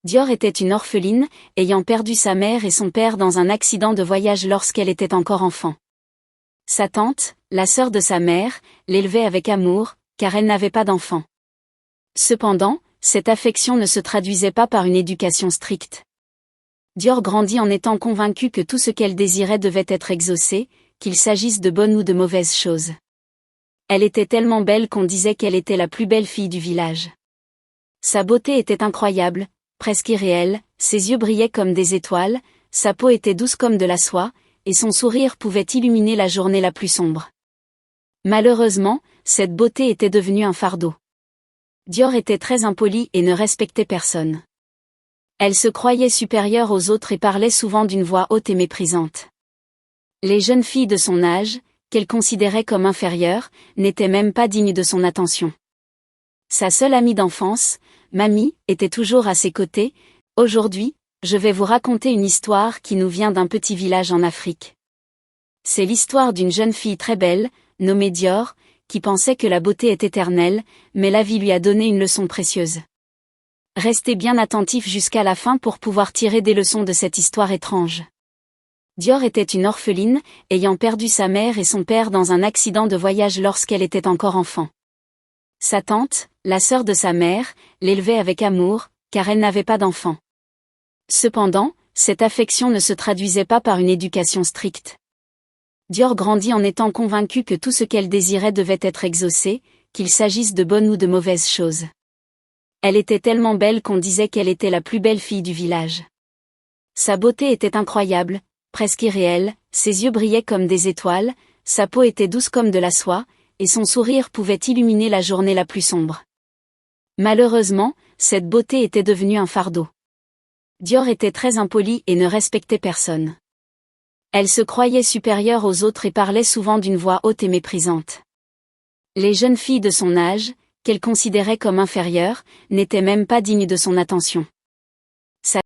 Dior était une orpheline, ayant perdu sa mère et son père dans un accident de voyage lorsqu'elle était encore enfant. Sa tante, la sœur de sa mère, l'élevait avec amour, car elle n'avait pas d'enfant. Cependant, cette affection ne se traduisait pas par une éducation stricte. Dior grandit en étant convaincue que tout ce qu'elle désirait devait être exaucé, qu'il s'agisse de bonnes ou de mauvaises choses. Elle était tellement belle qu'on disait qu'elle était la plus belle fille du village. Sa beauté était incroyable, presque irréelle, ses yeux brillaient comme des étoiles, sa peau était douce comme de la soie, et son sourire pouvait illuminer la journée la plus sombre. Malheureusement, cette beauté était devenue un fardeau. Dior était très impolie et ne respectait personne. Elle se croyait supérieure aux autres et parlait souvent d'une voix haute et méprisante. Les jeunes filles de son âge, qu'elle considérait comme inférieures, n'étaient même pas dignes de son attention. Sa seule amie d'enfance, Mamie, était toujours à ses côtés. Aujourd'hui, je vais vous raconter une histoire qui nous vient d'un petit village en Afrique. C'est l'histoire d'une jeune fille très belle, nommée Dior, qui pensait que la beauté est éternelle, mais la vie lui a donné une leçon précieuse. Restez bien attentifs jusqu'à la fin pour pouvoir tirer des leçons de cette histoire étrange. Dior était une orpheline, ayant perdu sa mère et son père dans un accident de voyage lorsqu'elle était encore enfant. Sa tante, la sœur de sa mère, l'élevait avec amour, car elle n'avait pas d'enfant. Cependant, cette affection ne se traduisait pas par une éducation stricte. Dior grandit en étant convaincue que tout ce qu'elle désirait devait être exaucé, qu'il s'agisse de bonnes ou de mauvaises choses. Elle était tellement belle qu'on disait qu'elle était la plus belle fille du village. Sa beauté était incroyable, presque irréelle, ses yeux brillaient comme des étoiles, sa peau était douce comme de la soie, et son sourire pouvait illuminer la journée la plus sombre. Malheureusement, cette beauté était devenue un fardeau. Dior était très impolie et ne respectait personne. Elle se croyait supérieure aux autres et parlait souvent d'une voix haute et méprisante. Les jeunes filles de son âge, qu'elle considérait comme inférieures, n'étaient même pas dignes de son attention.